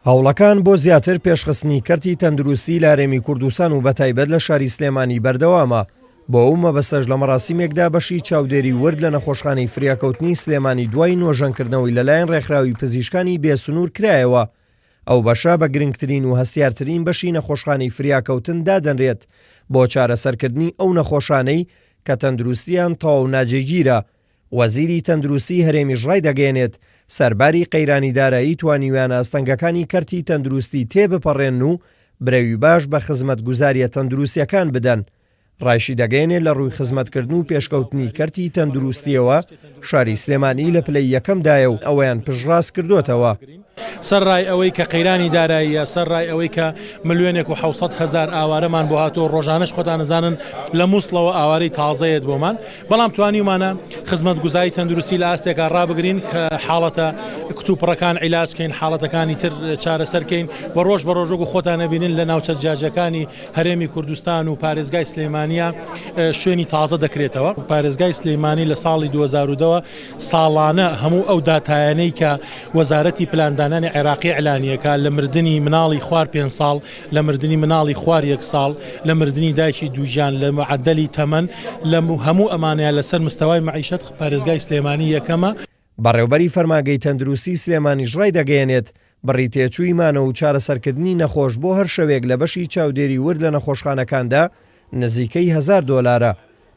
هەوڵەکان بۆ زیاتر پێشخستنی کەرتی تەندروستی لە هەرێمی کوردستان و بەتایبەت لە شاری سلێمانی بەردەوامە. بۆ ئەو مەبەستەش لە مەراسیمێکدا بەشی چاودێری ورد لە نەخۆشخانەی فریاکەوتنی سلێمانی دوای نۆژەنکردنەوەی لەلایەن ڕێکخراوی پزیشکانی بێسنوور کرایەوە. ئەو بەشە بە گرنگترین و هەستیارترین بەشی نەخۆشخانەی فریاکەوتن دادەنرێت بۆ چارەسەرکردنی ئەو نەخۆشانەی کە تەندروستیان تەواو ناجێگیرە. وەزیری تەندروستی هەرێمیش ڕای دەگەێنێت سەرباری قەیرانی دارایی توانیویانە ئەستەنگەکانی کەرتی تەندروستی تێبپەڕێن و برەوی باش بە خزمەتگوزاریە تەندروستیەکان بدەن. ڕایشی دەگەێنێت لە ڕووی خزمەتکردن و پێشکەوتنی کەرتی تەندروستیەوە شاری سلێمانی لە پلەی یەکەمدایە و ئەوەیان پشتڕاست کردوتەوە. سەرڕای ئەوەی کە قەیرانی داراییە، سەرڕای ئەوەی کە ملیۆنێک و 700,000 ئاوارەمان بۆ هاتووە، ڕۆژانەش خۆتان نزانن لە مووسڵەوە ئاوارەی تازەیەت بۆمان، بەڵام توانیمانە خزمەتگوزاری تەندروستی لە ئاستێکا ڕابگرین کە حاڵەتە کتوپڕەکان عیلاجکەین، حاڵەتەکانی تر چارەسەرکەین و ڕۆژ بە ڕۆژۆک خۆتان نەبینن لە ناوچە جاجەکانی هەرێمی کوردستان و پارێزگای سلێمانیە شوێنی تازە دەکرێتەوە. پارێزگای سلێمانی لە ساڵی 2002 ساڵانە هەموو ئەو داتایانەی کە وەزارەتی پلاندانانی عێراقی ئەعلانیەکە لە مردنی مناڵی خوار 5 ساڵ، لە مردنی مناڵی خوار 1 ساڵ، لە مردنی دایکی دووجان، لە معدەلی تەمەن، لە هەموو ئەمانەیە لەسەر مستەوای معیشەت پارێزگای سلێمانی یەکەمە. بەڕێوەبەری فەرمانگەی تەندروستی سلێمانیش ڕای دەگەیەنێت بڕی تێچوویمانە و چارەسەرکردنی نەخۆش بۆ هەر شەوێک لە بەشی چاودێری ورد لە نەخۆشخانەکاندا نزیکەی 1000 دۆلارە،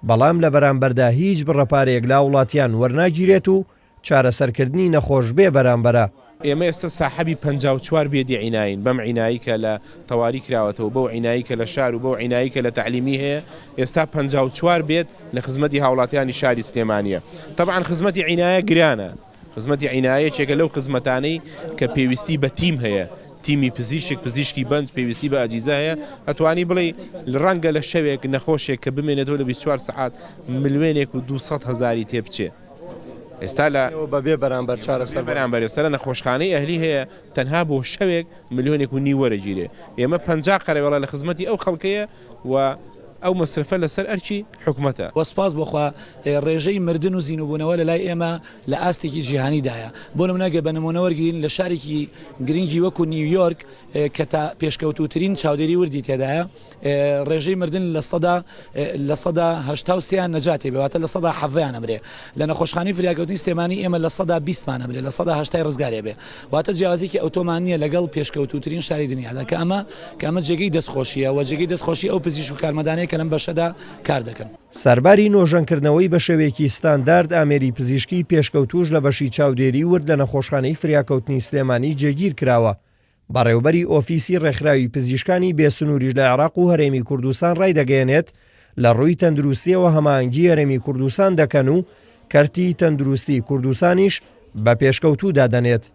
بەڵام لە بەرامبەردا هیچ بڕەپارێک لا وڵاتیان وەرناگیرێت و چارەسەرکردنی نەخۆش بێ بەرامبەرە. ئێمە ئێستا ساحەبی 54 بێدی عیناین، بەم عینایی کە لە تەواوی کراوەتەوە، بەو عینایی کە لە شار و بەو عینایی کە لە تعلیمی هەیە، ئێستا 54 بێت لە خزمەتی هاوڵاتیانی شاری سلێمانیە. طبعاً خزمەتی عینایە گرانە، خزمەتی عینایە چێکە لەو خزمەتانەی کە پێویستی بە تیم هەیە، تیمی پزیشکی بند پێویستی بە ئەجیزە هەیە، ئەتوانی بڵێ ڕەنگە لە شەوێک نەخۆشێک کە بمێنێتەوە لە 24 سعات ملیۆنێک و 200,000 تێبچێ. ئێستا لە بەبێ بەرامبەر چارەسەر بەرامبەر ئێستا لە نەخۆشخانەی ئەهلی هەیە تەنها بۆ شەوێک ملیۆنێک و نیو وەرەگیرێ. ئێمە 50 قەرەوەڵە لە خزمەتی ئەو خەڵکەیە و ئەو مەسرفە لەسەر ئەرچی حکومەتە. وەسپاس بۆخوا ڕێژەی مردن و زیینبوونەوە لە لای ئێمە لە ئاستێکی جیهانیدایە. بۆ نمونەگە بە نمونەوەرگین لە شارێکی گرنگی وەکو نیویۆرک کە تا پێشکەوتوترین چاودێری وردی تێدایە، ڕێژەی مردن لە 83 نەجاتێ بێواتە لە 170 ئەمرێ. لە نەخۆشخانەی فریاکەوتنی سلێمانی ئێمە لە 120 ئەمرێ، لە 180 ڕزگارێ بێ، واتە جیاوازێکی ئۆتۆمان نییە لەگەڵ پێشکەوتوترین شاری دنیادا کە ئەمە جێگەی دەستخۆشیە و جێگەی دەستخۆشی ئەو پزیشک و کارمەدانەیە کە لەم بەشەدا کار دەکەن. سەرباری نۆژەنکردنەوەی بە شێوەیەکی ستاندارد ئامێری پزیشکی پێشکەوتوش لە بەشی چاودێری ورد لە نەخۆشخانەی فریاکەوتنی سلێمانی جێگیر کراوە. بەڕێوەبەری ئۆفیسی ڕێکخراوی پزیشکانی بێسنووریش لە عێراق و هەرێمی کوردستان ڕای دەگەێنێت لە ڕووی تەندروستیەوە هەماهەنگی هەرێمی کوردستان دەکەن و کەرتی تەندروستی کوردستانیش بە پێشکەوتوو دادەنێت.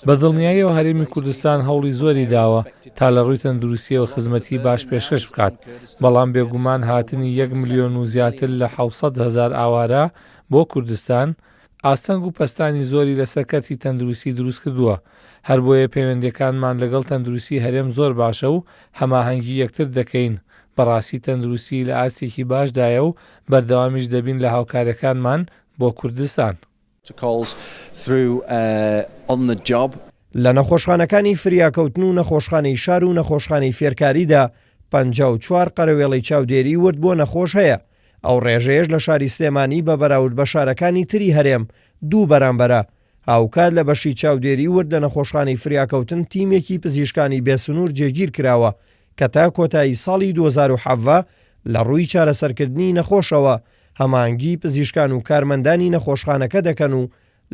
بەدڵنیاییەوە هەرێمی کوردستان هەوڵی زۆری داوە تا لە ڕووی تەندروستیەوە خزمەتی باش پێشکەش بکات، بەڵام بێگومان هاتنی 1 ملیۆن و زیاتر لە 700,000 ئاوارە بۆ کوردستان ئاستەنگ و پەستانی زۆری لەسەر کەرتی تەندروستی دروست کردووە. هەر بۆیە پەیوەندیەکانمان لەگەڵ تەندروستی هەرێم زۆر باشە و هەماهەنگی یەکتر دەکەین. بەڕاستی تەندروستی لە ئاستێکی باشدایە و بەردەوامیش دەبین لە هاوکارەکانمان بۆ کوردستان. لە نەخۆشخانەکانی فریاکەوتن و نەخۆشخانەی شار و نەخۆشخانەی فێرکاریدا 54 قەرەوێڵی چاودێری ورد بۆ نەخۆش هەیە. ئەو ڕێژەیەش لە شاری سلێمانی بە بەراورد بە شارەکانی تری هەرێم 2 بەرامبەرە. هاوکات لە بەشی چاودێری ورد لە نەخۆشخانەی فریاکەوتن تیمێکی پزیشکانی بێسنوور جێگیر کراوە کە تا کۆتایی ساڵی 2017 لە ڕووی چارەسەرکردنی نەخۆشەوە هەمانگی پزیشکان و کارمەندانی نەخۆشخانەکە دەکەن و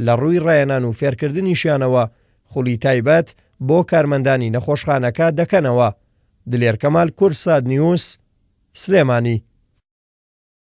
لە ڕووی ڕایەنان و فێرکردنیشیانەوە خولی تایبەت بۆ کارمەندانی نەخۆشخانەکە دەکەنەوە. دلێر کەمال کورساد نیوس سلێمانی.